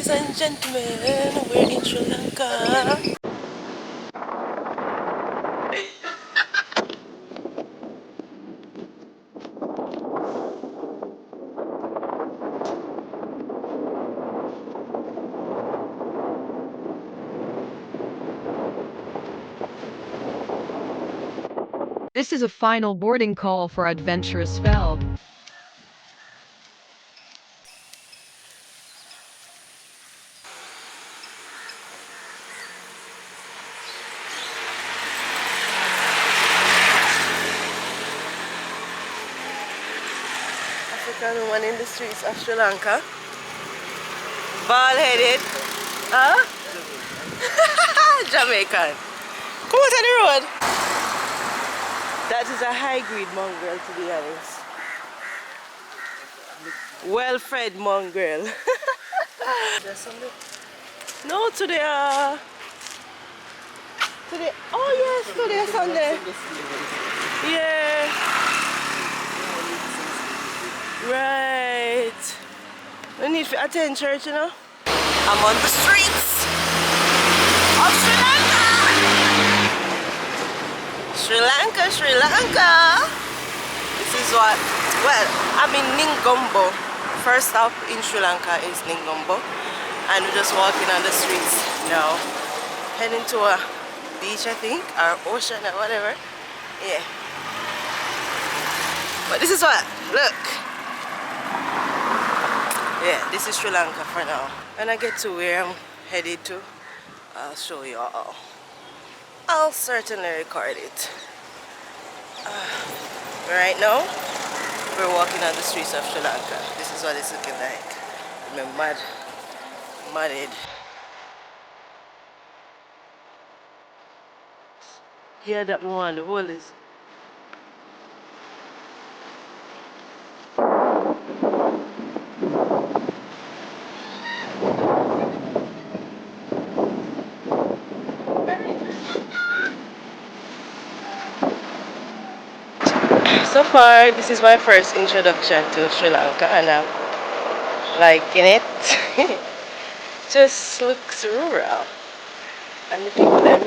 Ladies and gentlemen, we're in Sri Lanka. This is a final boarding call for adventurous spell. African woman in the streets of Sri Lanka. Bald-headed. Huh? Jamaican. Come out on the road. That is a high-grade mongrel, to be honest. Well-fed mongrel. No, today, oh yes, today Sunday. Yeah. Right. We need to attend church, you know. I'm on the streets of Sri Lanka. Sri Lanka, Sri Lanka. This is what, well, I'm in Ningombo. First stop in Sri Lanka is Ningombo. And we're just walking on the streets now. Heading to a beach, I think, or ocean or whatever. Yeah. But this is what, look. Yeah, this is Sri Lanka for now. When I get to where I'm headed to, I'll show you all. I'll certainly record it. Right now, we're walking on the streets of Sri Lanka. This is what it's looking like. I'm mudded. Yeah, that one, the hole is. So far, this is my first introduction to Sri Lanka and I'm liking it. Just looks rural. And the people them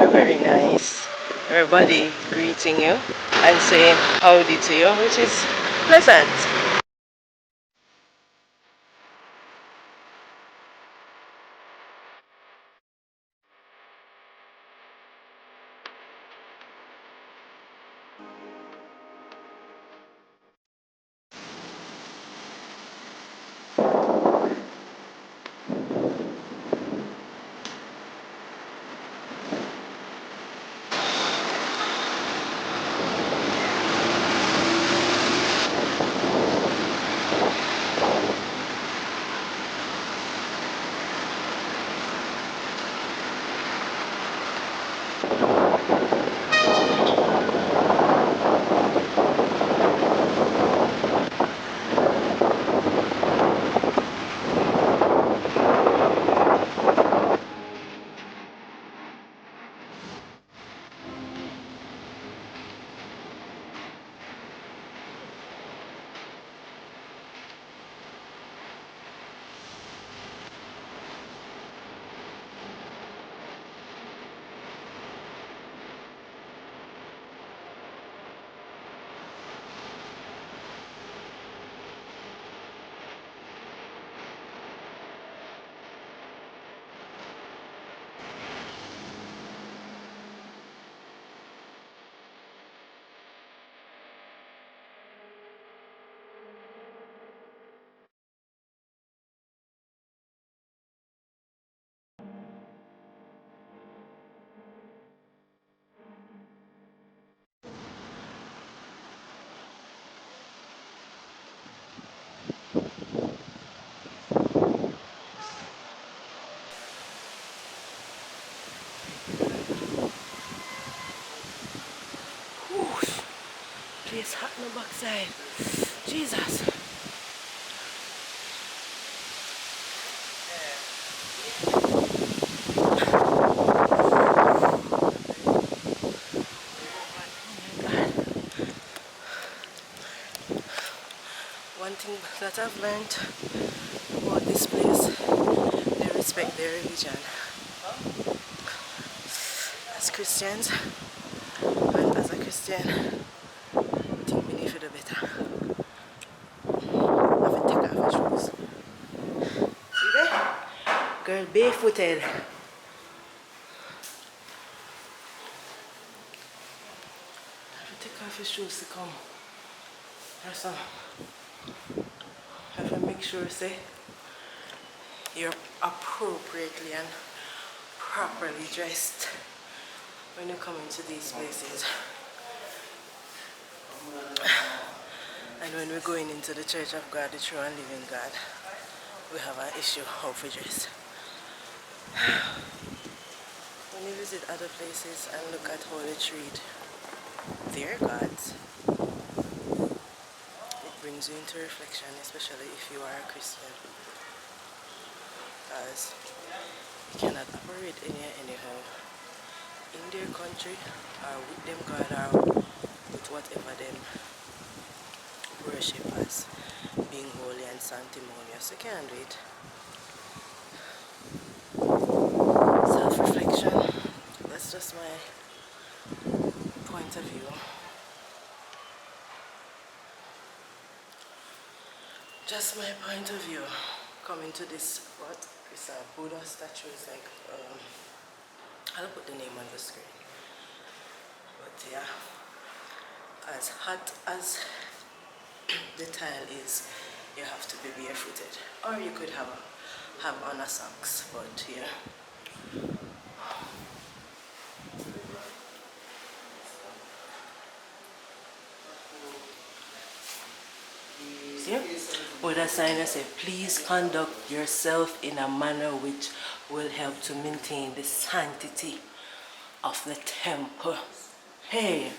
are very nice. Everybody greeting you and saying howdy to you, which is pleasant. Whoosh. Place hot in the backside. Jesus. One thing that I've learned about this place their religion as Christians, and as a Christian, I think we need to do better. I have to take off my shoes. See there? Girl barefooted. Take off your shoes to come. Have to make sure, say, you're appropriately and properly dressed when you come into these places. And when we're going into the Church of God, the true and living God, we have an issue how to dress. When you visit other places and look at how they treat their gods, it brings you into reflection, especially if you are a Christian, because you cannot operate anyhow in their country or with them God or with whatever them worship as being holy and sanctimonious. You can't do it. Self-reflection, that's just my point of view. Just my point of view. Coming to this, what is a Buddha statue? It's like, I'll put the name on the screen. But yeah, as hot as the tile is, you have to be barefooted, or you could have on a socks. But yeah. With a sign that says, please conduct yourself in a manner which will help to maintain the sanctity of the temple. Hey,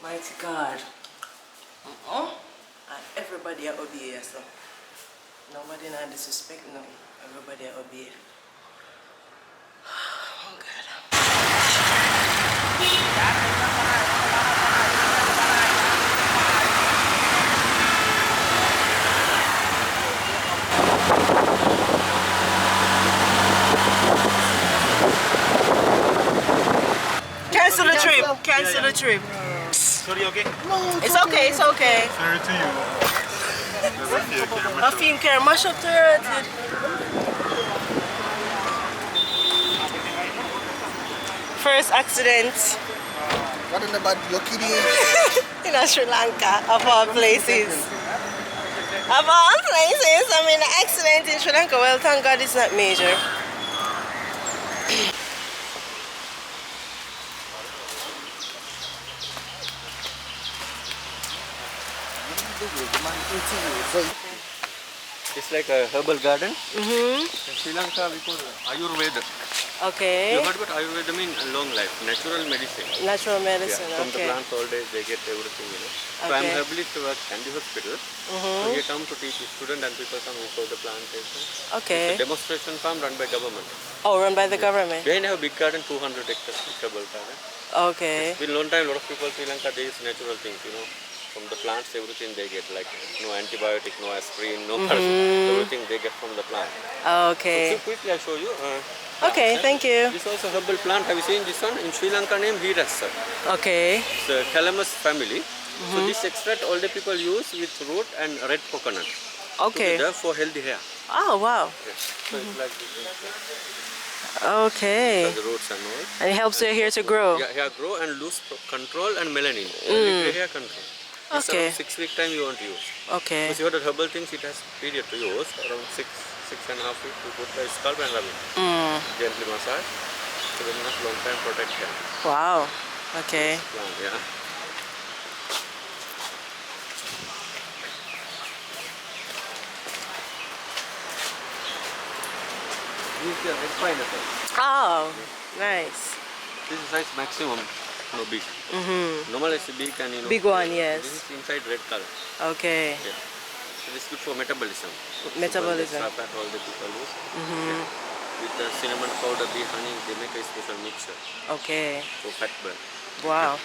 mighty God. And everybody obey, so nobody not disrespect, no. Everybody obey. Oh God. Cancel the trip. Cancel the trip. Sorry, okay? No, it's okay. It's okay. Sorry to you. I feel care mash up to her. First accident What in the bad lucky day? in Sri Lanka, of all places. Of all places, I mean, the accident in Sri Lanka, well, thank God it's not major. It's like a herbal garden. Mm-hmm. In Sri Lanka, we call Ayurveda. Okay. You heard what Ayurveda means? Long life, natural medicine. Natural medicine, From the okay. plants all day, they get everything, you know. So I'm Okay. herbalist to work Kandy hospital. So here come to teach students and people come who show the plantation. Okay. It's a demonstration farm run by government. Oh, run by the government. Behind have a big garden, 200 hectares, herbal garden. Okay. It's been a long time, a lot of people in Sri Lanka, they use natural things, you know. From the plants, everything they get, like no antibiotic, no aspirin, no paracetamol, everything they get from the plant. Okay. So quickly I show you. Okay, thank you. This is also herbal plant. Have you seen this one? In Sri Lanka name Mirissa. Okay. It's a calamus family. So this extract all the people use with root and red coconut. Okay. Together for healthy hair. Oh, wow. Yes. So it's like this. Okay. The roots and all. And it helps your hair to grow. Yeah, hair grow and lose control and melanin. Only hair control. This Okay. around 6 week time you want to use. Okay. Because you have the herbal things, it has period to use. Around 6.5 weeks to put the scalp and rub it. Gently massage. So then enough long time protect hair. Wow. Okay. Plant, yeah. This is the red pineapple. Oh, nice. This is size maximum, no big. Normal is big and you know. Big one, yes. This is inside red color. Okay. Yeah. So this is good for metabolism. Metabolism. So that all the people use. Yeah. With the cinnamon powder, bee honey, they make a special mixture Okay. for fat burn. Wow.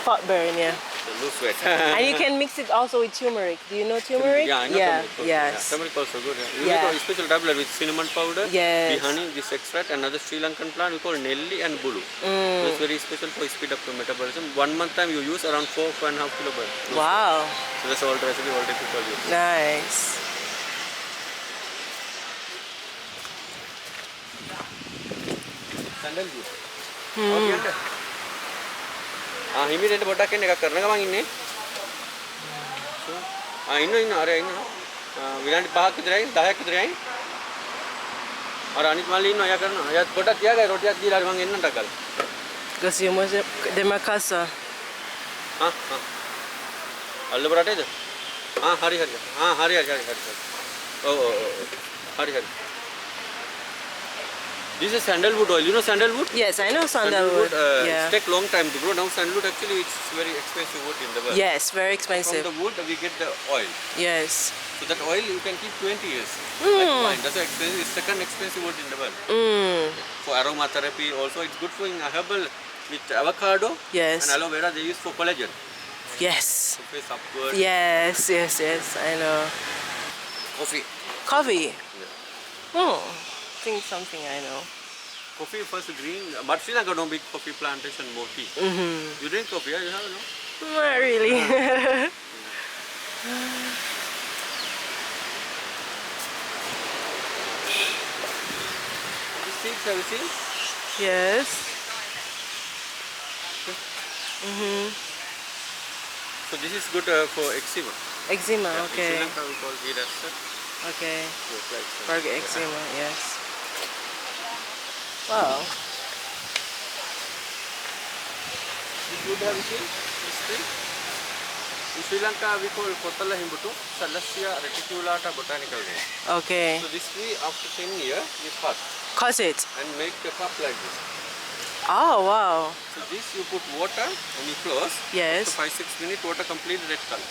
Fat burn, yeah. So lose weight. And you can mix it also with turmeric. Do you know turmeric? Yeah, I know Yeah, turmeric also. yes. Yeah, turmeric also good. Yeah. You Yeah. make a special tablet with cinnamon powder, Yes. the honey, this extract, another Sri Lankan plant we call Nelli and Bulu. So it's very special for speed up the metabolism. 1 month time you use around 4.5 kilogram. Wow. So that's all the recipe all the people use. Nice. Sandalwood. Okay, anda. Immediate botak එකක් කරන ගමන් ඉන්නේ. ඉන්න අර ඉන්න. විනාඩි 5ක් විතරයි 10ක් විතරයි. අර අනිත් මල්ලි ඉන්නවා එයා කරනවා. එයා පොඩක් තියාගයි රොටියක් දීලා හරි මං එන්නට අකල්. Gosemos de ma casa. අල්ල බරටේද? හරි. හරි. ඔව්. හරි. This is sandalwood oil. You know sandalwood? Yes, I know sandalwood. It takes long time to grow. Now sandalwood actually it's very expensive wood in the world. Yes, very expensive. From the wood we get the oil. Yes. So that oil you can keep 20 years. Like wine. That's why expensive. It's second expensive wood in the world. For aromatherapy also it's good for in herbal with avocado Yes. and aloe vera they use for collagen. Yes. To face upward. Yes. I know. Coffee. Coffee. Yeah. I think something I know. Coffee first green, but Sri Lanka don't big coffee plantation, more tea. You drink coffee, yeah? You have no? Not really. These seeds have you seen? Yes. So this is good for eczema. Eczema, In okay. Sri Lanka we call it as Okay. for For eczema, yes. Wow. This wood have you seen? This tree? In Sri Lanka we call Kotala Himbutu, Salacia reticulata botanical name. Okay. So this tree after 10 years we cut Cut it. and make a cup like this. Oh, wow. So this you put water and you close. Yes. After 5-6 minutes water completely red color.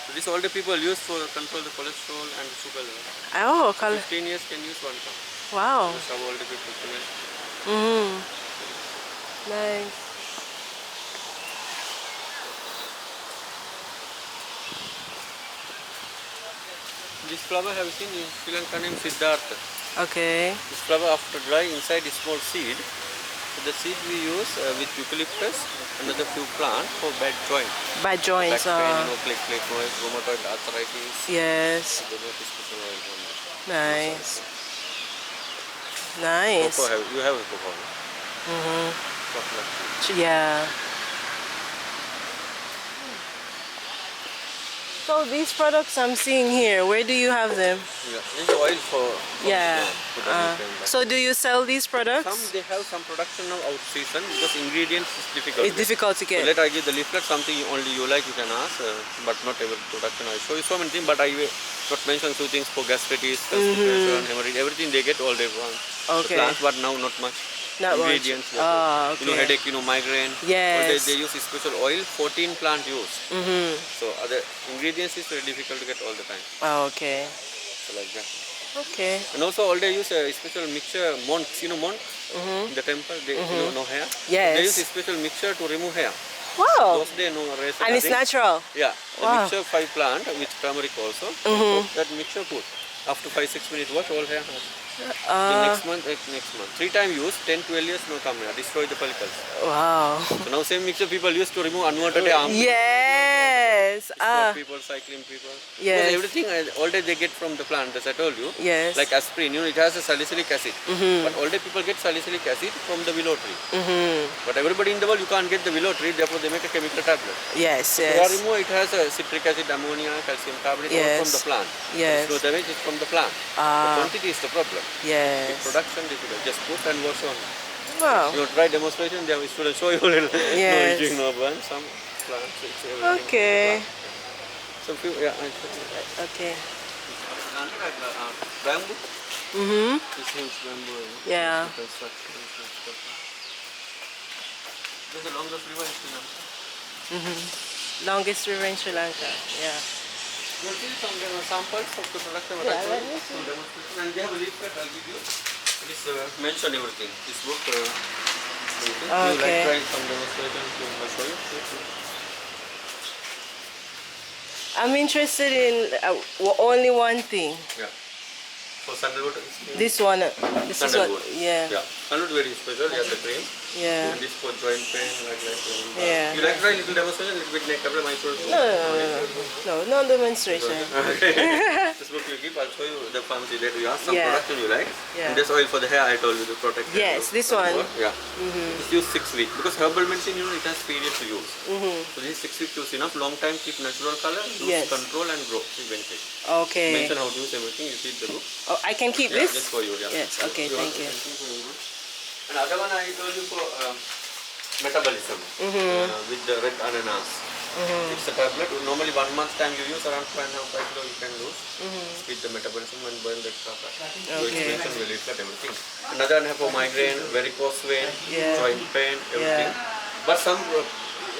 So this all the people use for control the cholesterol and the sugar level. Oh, color. 15 years can use 1 cup. Wow. That's how all the people can use. Nice. This flower have you seen in Sri Lanka name Siddhartha. Okay. This flower after dry inside is small seed. So the seed we use with eucalyptus and other few plants for bad joint. Bad joints. Back pain, click, noise, rheumatoid arthritis. Yes. They make a special oil from that. Nice. Nice. Cocoa you have a cocoa. No? Chocolate. Yeah. So these products I'm seeing here, where do you have them? Yeah, this is oil for Yeah. So do you sell these products? some they have some production now out season because ingredients is difficult. It's difficult to So get. let I give the leaflet something only you like you can ask, but not every production I show you so many things. But I will not mention few things for gastritis, constipation, hemorrhage, everything they get all they want. Okay. The plants, but now not much. Not much. Ingredients. Ah, You know okay. headache, migraine. Yes. All they use special oil, 14 plant use. So other ingredients is very difficult to get all the time. Oh, okay. So like that. Okay. And also all they use a special mixture, monks, monks in the temple, they no hair. Yes. They use a special mixture to remove hair. Wow. Those they know race. And it's natural. Yeah. The Wow. mixture 5 plant with turmeric also. So that mixture put. After 5-6 minutes wash all hair. Next month, 3 times use, 10-12 years no come here, destroy the follicles. Wow. So now same mixture people use to remove unwanted arm. Yes. Sport people, cycling people. Yes. Because everything all day they get from the plant, as I told you. Yes. Like aspirin, it has a salicylic acid. But all day people get salicylic acid from the willow tree. But everybody in the world you can't get the willow tree, therefore they make a chemical tablet. Yes, So yes. remove it has a citric acid, ammonia, calcium carbonate all Yes. from the plant. Yes. So damage is from the plant. Ah. The quantity is the problem. Yes. Production difficult. Just put and wash on. Wow. You know, try demonstration. They have students show you a little. Yes. No itching, no burn. Some plants, it's everything. Okay. Some few, yeah. Okay. Bamboo. This huge bamboo. Yeah. Construction. This is the longest river in Sri Lanka. Longest river in Sri Lanka. Yeah. You will see some samples of the production. What Yeah, I let told me you. Some demonstration. And they have a leaflet. I'll give you. It is mention everything. This book. Everything. You Okay. like try some demonstration. I'll show you. I'm interested in only one thing. Yeah. For sandalwood. This one. This is what. Sandalwood. Yeah. Yeah. Sandalwood very special. Yeah, the cream. Yeah. And this for joint pain, like that. Yeah. You like try little demonstration, little bit neck problem, I told you. No demonstration. Okay. This book you keep, I'll show you the pharmacy that you have some Yeah. production you like. Yeah. And this oil for the hair, I told you to protect. Yes, this one. Yeah. It's used 6 weeks because herbal medicine, you know, it has period to use. So this 6 weeks use enough. Long time keep natural color, lose Yes. control and grow. See benefit. Okay. Mention how to use everything. You see the book. Oh, I can keep Yeah, this? just for you. Yeah. Yes, okay, thank you. And other one I told you for metabolism with the red ananas. It's a tablet. Normally 1 month time you use around 5.5 kilo you can lose. Speed the metabolism and burn the fat. So it's mentioned will reflect everything. Another one for migraine, varicose vein, joint pain, everything. But some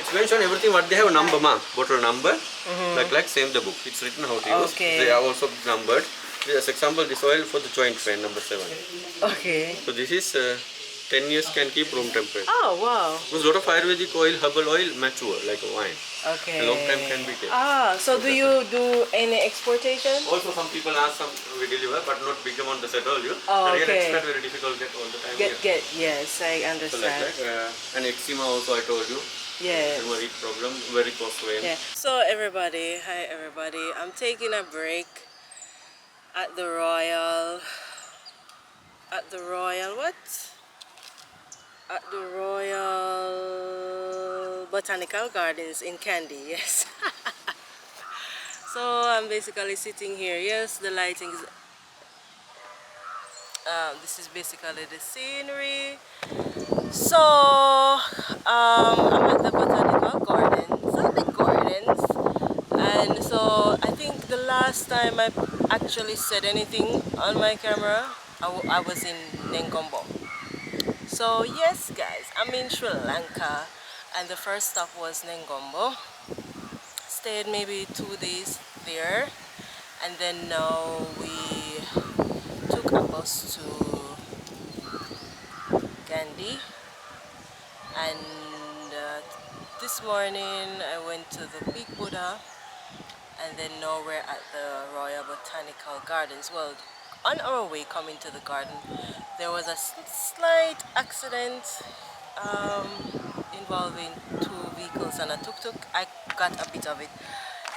it's mentioned everything what they have number bottle number. Like same the book. It's written how to use. Okay. They are also numbered. As example, this oil for the joint pain number 7. Okay. So this is 10 years can keep room temperature. Oh, wow. Because a lot of Ayurvedic oil, herbal oil, mature like a wine. Okay. A long time can be kept. Ah, so do you do any exportation? Also some people ask some we deliver, but not big amount as I told you. Oh, the real okay. expert very difficult to get all the time here. Yes, I So understand. like that. And eczema also I told you. Yeah. Turmeric problem, varicose vein. Yeah. So everybody, hi everybody. I'm taking a break at the Royal what? At the Royal Botanical Gardens in Kandy, yes. So I'm basically sitting here. Yes, the lighting is this is basically the scenery. So I'm at the Botanical Gardens, big gardens, and so I think the last time I actually said anything on my camera, I was in Nengombo. So yes guys, I'm in Sri Lanka and the first stop was Nengombo. Stayed maybe 2 days there, and then now we took a bus to Kandy, and this morning I went to the Big Buddha, and then now we're at the Royal Botanical Gardens. Well, on our way coming to the garden, there was a slight accident involving 2 vehicles and a tuk-tuk. I got a bit of it.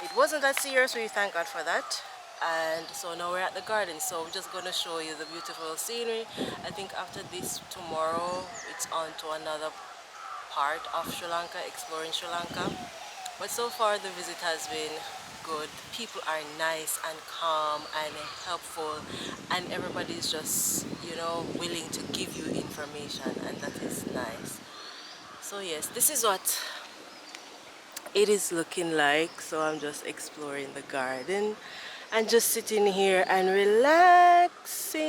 It wasn't that serious, we thank God for that. And so now we're at the garden, so I'm just going to show you the beautiful scenery. I think after this, tomorrow, it's on to another part of Sri Lanka, exploring Sri Lanka. But so far the visit has been good. People are nice and calm and helpful, and everybody's just, you know, willing to give you information, and that is nice. So yes, this is what it is looking like. So I'm just exploring the garden and just sitting here and relaxing.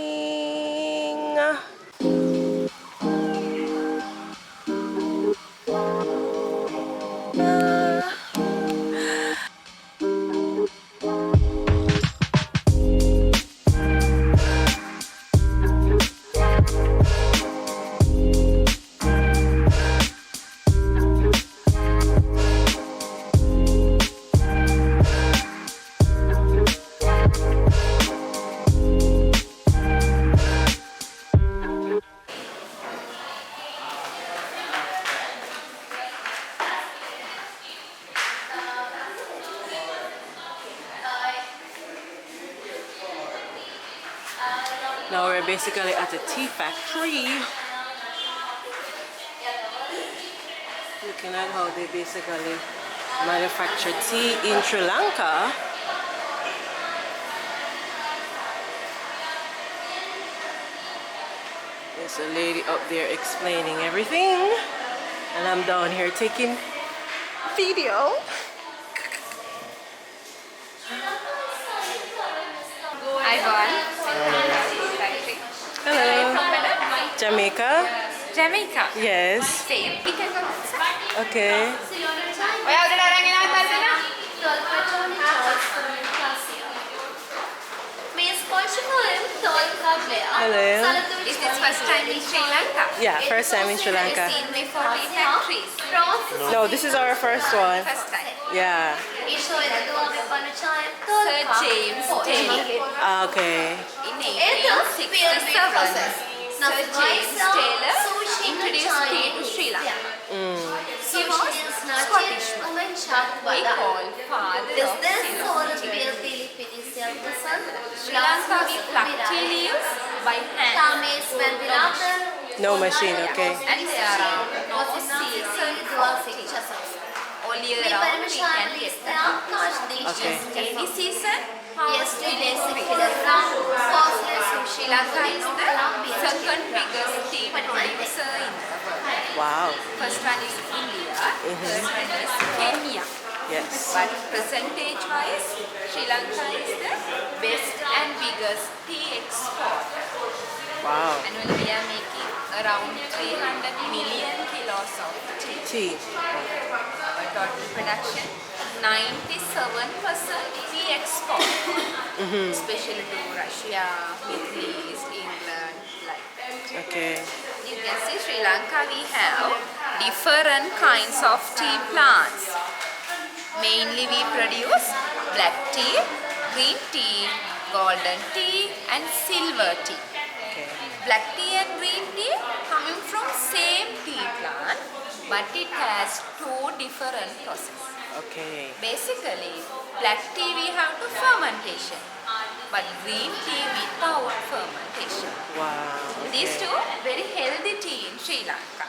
Now we're basically at a tea factory. Looking at how they basically manufacture tea in Sri Lanka. There's a lady up there explaining everything, and I'm down here taking video. Hi, Bon. Hello. From where? Jamaica? Jamaica. Yes. Same. We can go inside. Okay. Oh, ya udah orang yang atas sana. Hello. Is this first time in Sri Lanka? Yeah, first time in Sri Lanka. Seen before tea factories. No, this is our first one. First time. Yeah. Sir James Taylor. Okay. In 1867, Sir James Taylor introduced tea to Sri Lanka. He was Scottish. We call father of Ceylon tea. Sri Lanka we pluck tea leaves by hand. No machine, okay. And there are no season for tea. All year round we can get them. Okay. Any season, harvest will increase. Sri Lanka is the second biggest tea producer in the world. Wow. First one is India, third one is Kenya. Yes. But percentage wise, Sri Lanka is the best and biggest tea exporter. Wow. Annually we are making around 300 million kilos of tea. Tea. Our total production, 97% we export, especially to Russia, Middle East, England, like that. Okay. You can see Sri Lanka we have different kinds of tea plants. Mainly we produce black tea, green tea, golden tea and silver tea. Okay. Black tea and green tea coming from same tea plant, but it has two different processes. Okay. Basically, black tea we have to fermentation, but green tea without fermentation. Wow. These Okay. two very healthy tea in Sri Lanka.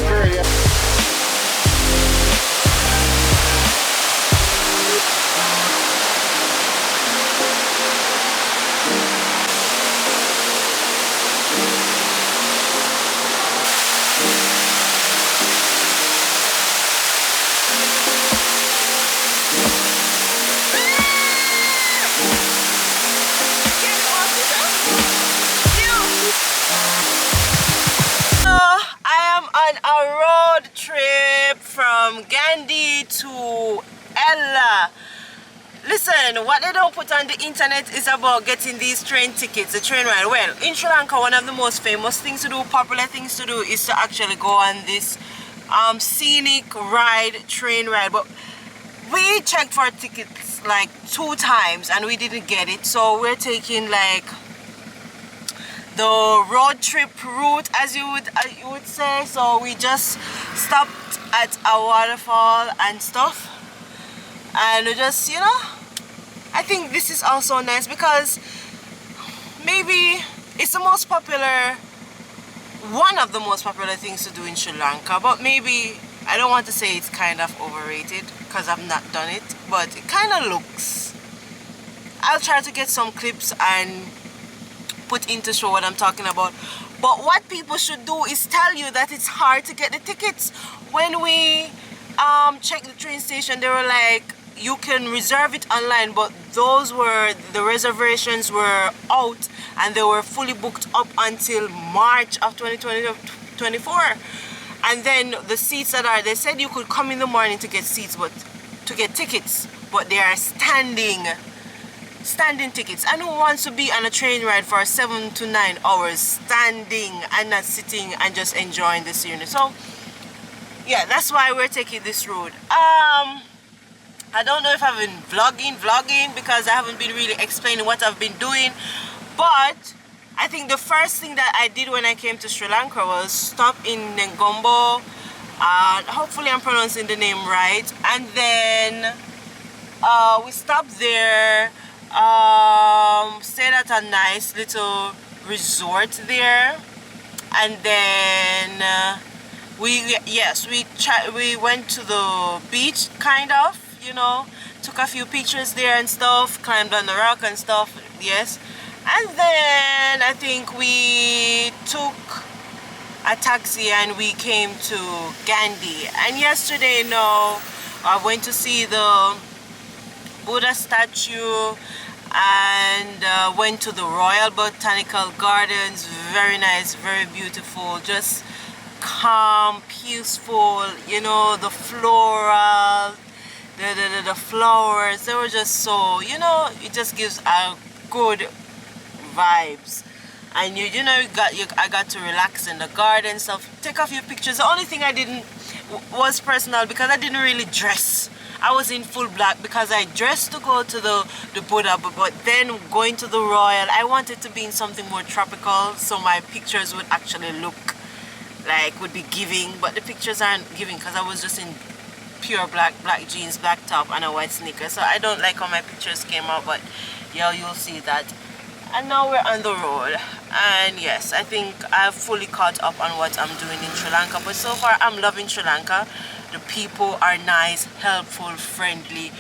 Sure, yeah. So I am on a road trip from Kandy to Ella. Listen, what they don't put on the internet is about getting these train tickets, the train ride. Well, in Sri Lanka, one of the most famous things to do, popular things to do, is to actually go on this scenic ride, train ride. But we checked for tickets like 2 times and we didn't get it. So we're taking like the road trip route, as you would say. So we just stopped at a waterfall and stuff, and we just, you know, I think this is also nice because maybe it's the most popular, one of the most popular things to do in Sri Lanka, but maybe I don't want to say it's kind of overrated because I've not done it, but it kind of looks. I'll try to get some clips and put in to show what I'm talking about. But what people should do is tell you that it's hard to get the tickets. When we checked the train station, they were like, you can reserve it online, but those were, the reservations were out and they were fully booked up until March of 2024. And then the seats that are, they said you could come in the morning to get seats, but to get tickets, but they are standing tickets. And who wants to be on a train ride for 7 to 9 hours standing and not sitting and just enjoying the scenery? So yeah, that's why we're taking this road. I don't know if I've been vlogging because I haven't been really explaining what I've been doing, but I think the first thing that I did when I came to Sri Lanka was stop in Colombo. Hopefully I'm pronouncing the name right. And then we stopped there, stayed at a nice little resort there, and then we went to the beach, kind of, you know, took a few pictures there and stuff, climbed on the rock and stuff, yes. And then I think we took a taxi and we came to Kandy. And yesterday, I went to see the Buddha statue and went to the Royal Botanical Gardens. Very nice, very beautiful, just calm, peaceful, you know, the floral, the flowers, they were just so, you know, it just gives a good vibes. And you know, I got to relax in the garden stuff, take a few pictures. The only thing I didn't was personal because I didn't really dress. I was in full black because I dressed to go to the Buddha, but then going to the Royal, I wanted to be in something more tropical so my pictures would actually look like, would be giving, but the pictures aren't giving because I was just in pure black jeans, black top and a white sneaker. So I don't like how my pictures came out, but yeah, you'll see that. And now we're on the road, and yes, I think I've fully caught up on what I'm doing in Sri Lanka, but so far I'm loving Sri Lanka. The people are nice, helpful, friendly.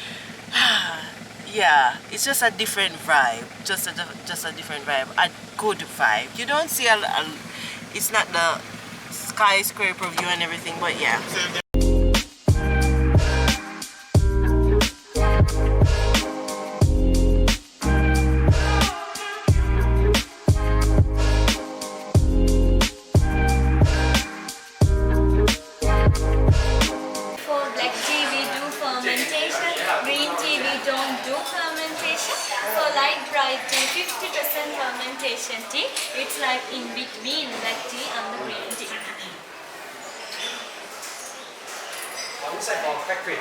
Yeah, it's just a different vibe, just a different vibe, a good vibe. You don't see it's not the skyscraper view and everything, but yeah. Fermentation tea. It's like in between black tea and the green tea. Factory.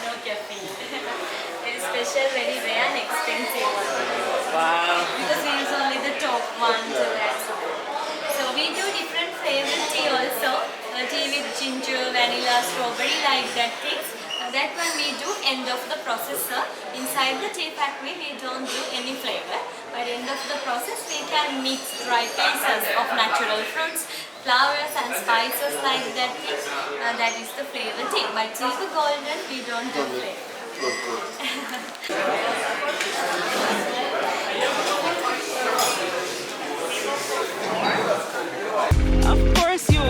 No caffeine. It's special, very rare and expensive one. Wow. Because we use only the top one to that. So we do different flavored tea also. Tea with ginger, vanilla, strawberry, like that things. That one we do end of the process, sir. Inside the tea factory we don't do any flavor. By the end of the process we can mix dry pieces of natural fruits, flowers and spices like that thing. That is the flavor tea. But silver golden we don't do flavor. Of course you.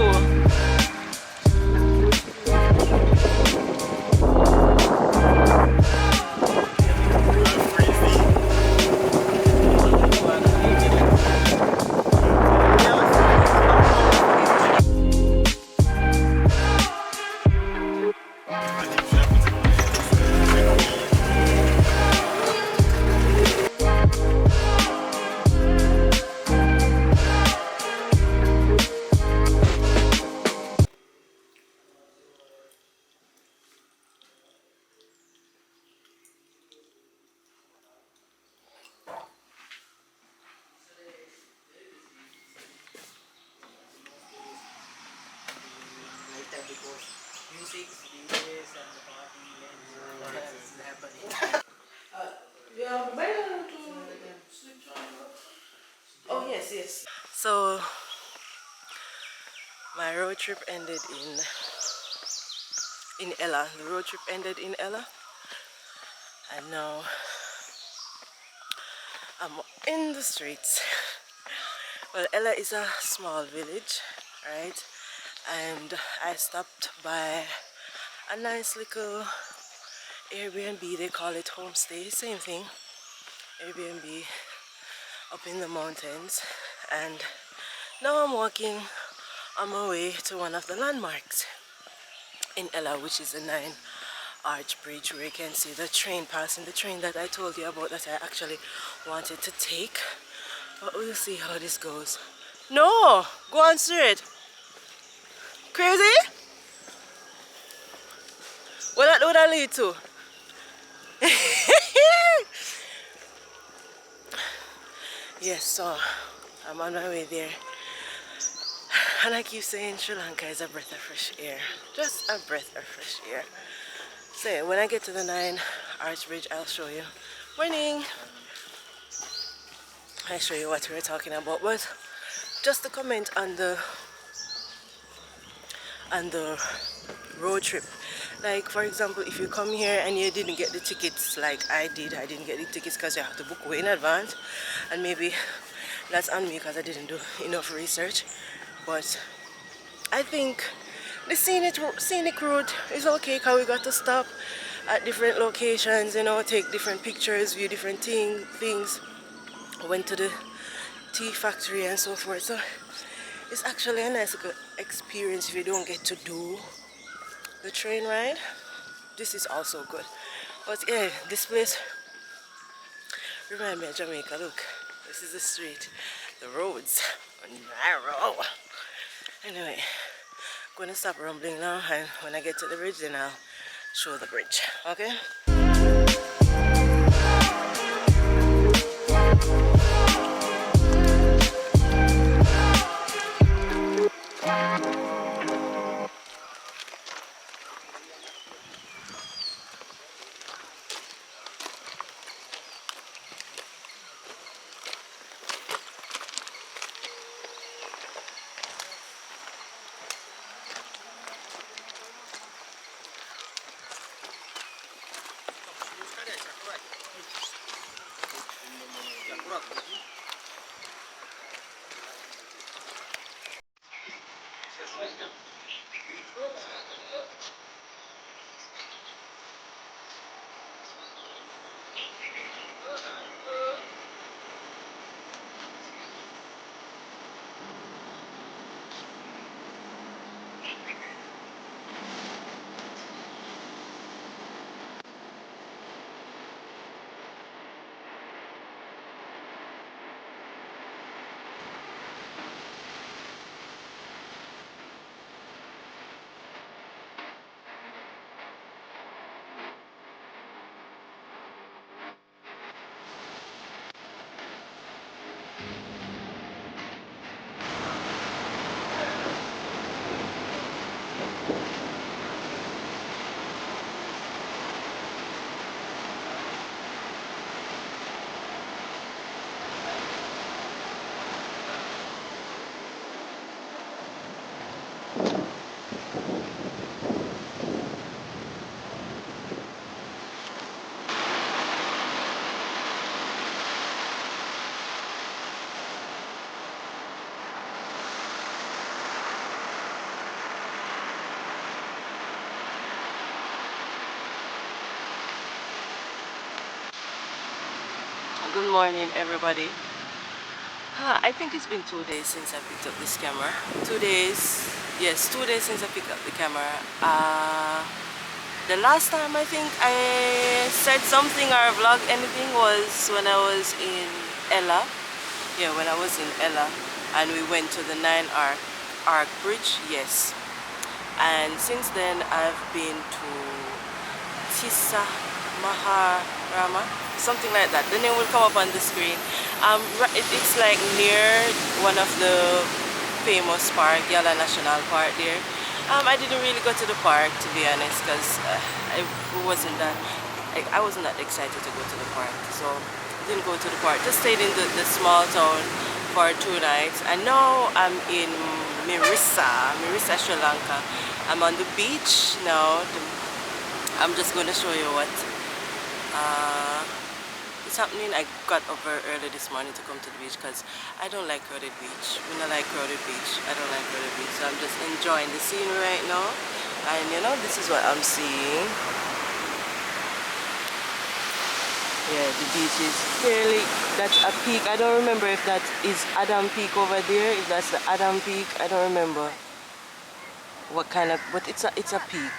Oh yes, yes. So my road trip ended in Ella. The road trip ended in Ella, and now I'm in the streets. Well, Ella is a small village, right? And I stopped by a nice little Airbnb. They call it homestay, same thing. Airbnb up in the mountains, and now I'm walking on my way to one of the landmarks in Ella, which is the 9-arch bridge, where you can see the train passing, the train that I told you about that I actually wanted to take. But we'll see how this goes. No! Go on straight! Crazy? What would that lead to? Yes, so I'm on my way there. And I keep saying Sri Lanka is a breath of fresh air. Just a breath of fresh air. So when I get to the 9-arch bridge, I'll show you. Morning! I'll show you what we're talking about. But just to comment on the road trip. Like, for example, if you come here and you didn't get the tickets like I didn't get the tickets because you have to book way in advance, and maybe that's on me because I didn't do enough research. But I think the scenic route is okay because we got to stop at different locations, you know, take different pictures, view different things. Went to the tea factory and so forth. So It's actually a nice experience if you don't get to do the train ride. This is also good. But yeah, this place reminds me of Jamaica. Look, this is the street. The roads are narrow. Anyway, I'm gonna stop rumbling now, and when I get to the bridge, then I'll show the bridge. Okay? Good morning, everybody. I think it's been 2 days since I picked up this camera. 2 days, yes, 2 days since I picked up the camera. The last time I think I said something or vlogged anything was when I was in Ella. Yeah, when I was in Ella, and we went to the 9 Arc Bridge. Yes, and since then I've been to Tisa Maharama, something like that. The name will come up on the screen. It's like near one of the famous park, Yala National Park there. I didn't really go to the park, to be honest, because I wasn't that excited to go to the park, so I didn't go to the park. Just stayed in the small town for 2 nights, and now I'm in Mirissa, Sri Lanka. I'm on the beach now. I'm just going to show you what is happening. I got up very early this morning to come to the beach because I don't like crowded beach. When I like crowded beach, I don't like crowded beach. So I'm just enjoying the scenery right now. And you know, this is what I'm seeing. Yeah, the beach is fairly, that's a peak. I don't remember if that is Adam Peak over there. If that's the Adam Peak, I don't remember what kind of, but it's a peak.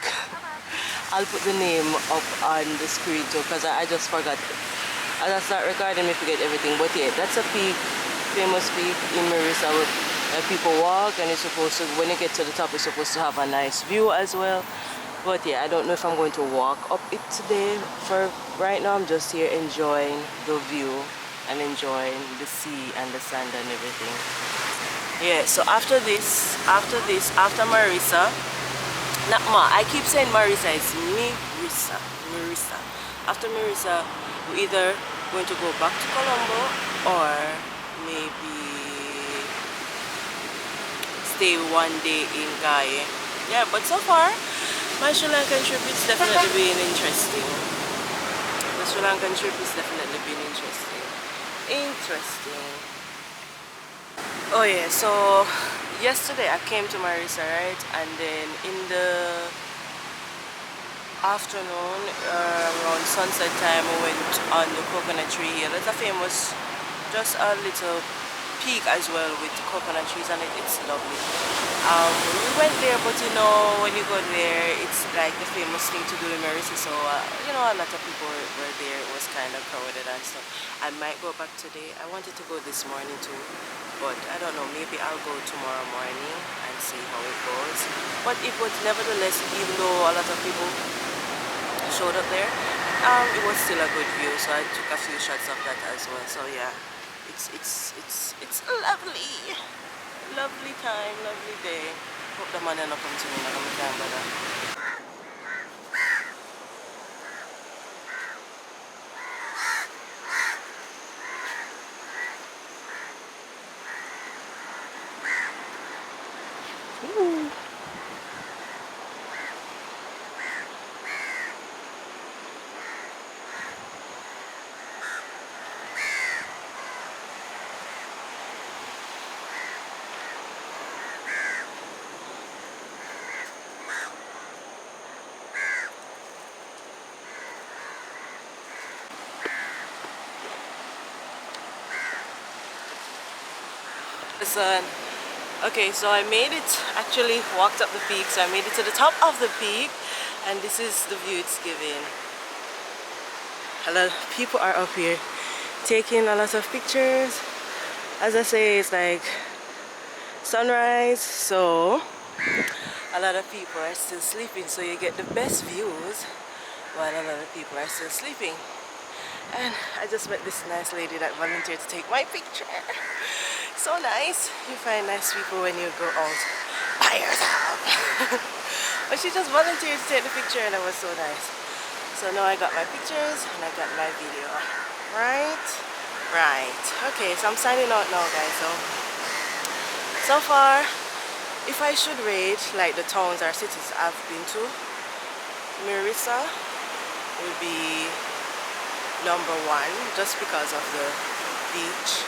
I'll put the name up on the screen too, because I just forgot. I'll start recording me forget everything. But yeah, that's a peak, famous peak in Mirissa where people walk, and it's supposed to, when you get to the top, it's supposed to have a nice view as well. But yeah, I don't know if I'm going to walk up it today. For right now, I'm just here enjoying the view and enjoying the sea and the sand and everything. Yeah, so after Mirissa, not Ma, I keep saying Mirissa, it's Mirissa. After Mirissa, we're either going to go back to Colombo or maybe stay 1 day in Gaye. Yeah, but so far, my Sri Lankan trip is definitely been interesting. The Sri Lankan trip is definitely been interesting. Oh yeah, so yesterday I came to Mirissa, right? And then in the afternoon, around sunset time, we went on the coconut tree here. That's a famous, just a little peak as well with coconut trees on it. It's lovely. We went there, but you know, when you go there, it's like the famous thing to do in Mirissa. So you know, a lot of people were there. It was kind of crowded and stuff. I might go back today. I wanted to go this morning too, but I don't know. Maybe I'll go tomorrow morning and see how it goes. But it was nevertheless, even though a lot of people showed up there, it was still a good view. So I took a few shots of that as well. So yeah, it's lovely. Lovely time, lovely day. Hope the man don't come to me now, I can't bother. Ooh. Listen, okay, so I made it, actually walked up the peak, so I made it to the top of the peak, and this is the view it's giving. A lot of people are up here taking a lot of pictures. As I say, it's like sunrise, so a lot of people are still sleeping, so you get the best views while a lot of people are still sleeping. And I just met this nice lady that volunteered to take my picture. So nice. You find nice people when you go out by yourself. But she just volunteered to take the picture, and it was so nice. So now I got my pictures and I got my video. Right? Right. Okay, so I'm signing out now, guys. So far, if I should rate like the towns or cities I've been to, Mirissa would be number 1 just because of the beach.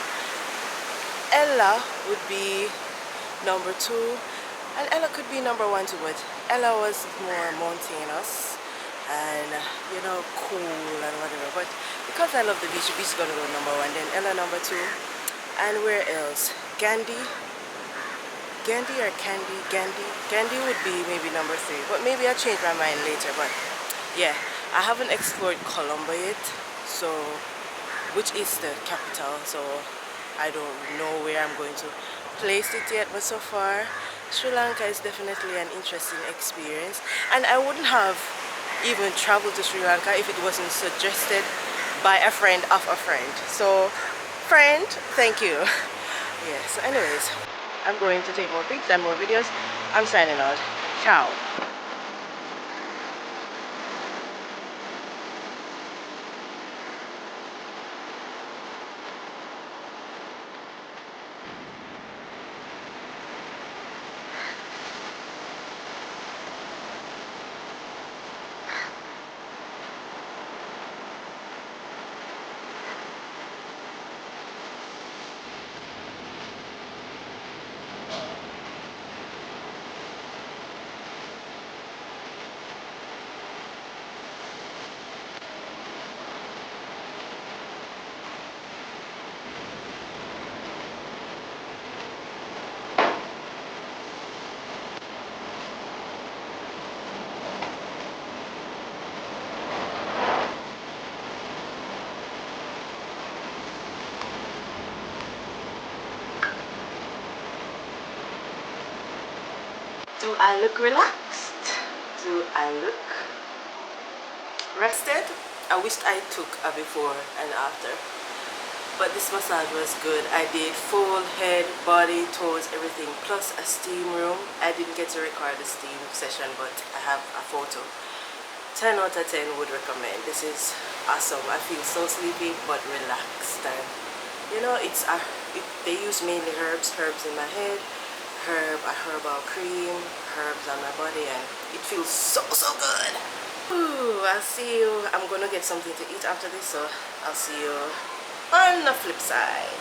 Ella would be number 2, and Ella could be number 1 too, but Ella was more mountainous and you know, cool and whatever. But because I love the beach is gonna go number 1, then Ella number 2. And where else? Kandy or Kandy? Kandy would be maybe number 3, but maybe I'll change my mind later. But yeah, I haven't explored Colombo yet, so which is the capital, so I don't know where I'm going to place it yet. But so far, Sri Lanka is definitely an interesting experience, and I wouldn't have even traveled to Sri Lanka if it wasn't suggested by a friend of a friend. So friend, thank you. Yeah, so anyways, I'm going to take more pics and more videos. I'm signing out. Ciao. Do I look relaxed? Do I look rested? I wished I took a before and after, but this massage was good. I did full head, body, toes, everything, plus a steam room. I didn't get to record the steam session, but I have a photo. 10 out of 10 would recommend. This is awesome. I feel so sleepy but relaxed, and you know, they use mainly herbs in my head, a herbal cream, herbs on my body, and it feels so good. Ooh, I'll see you. I'm gonna get something to eat after this, so I'll see you on the flip side.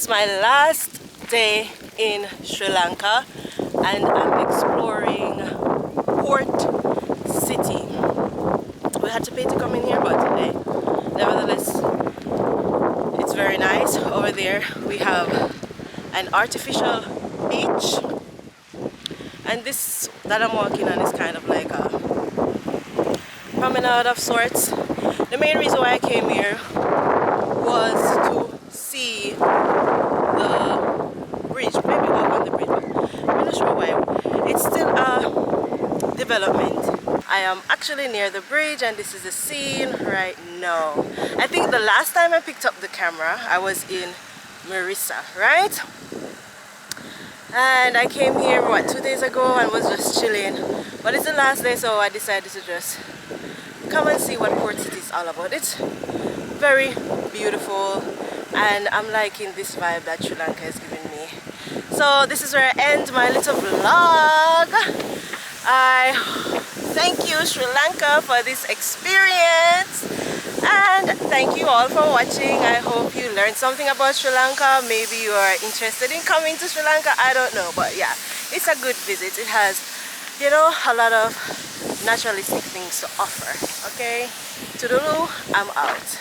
It's my last day in Sri Lanka and I'm exploring Port City. We had to pay to come in here, but hey, nevertheless, it's very nice. Over there we have an artificial beach, and this that I'm walking on is kind of like a promenade of sorts. The main reason why I came here was to see the bridge, maybe walk on the bridge, but I'm not sure why. It's still a development. I am actually near the bridge and this is the scene right now. I think the last time I picked up the camera I was in Mirissa, right? And I came here, what, 2 days ago and was just chilling. But it's the last day, so I decided to just come and see what Port City is all about. It's very beautiful and I'm liking this vibe that Sri Lanka is giving me. So this is where I end my little vlog. I thank you, Sri Lanka, for this experience. And thank you all for watching. I hope you learned something about Sri Lanka. Maybe you are interested in coming to Sri Lanka. I don't know. But yeah, it's a good visit. It has, you know, a lot of naturalistic things to offer. Okay? Toodaloo, I'm out.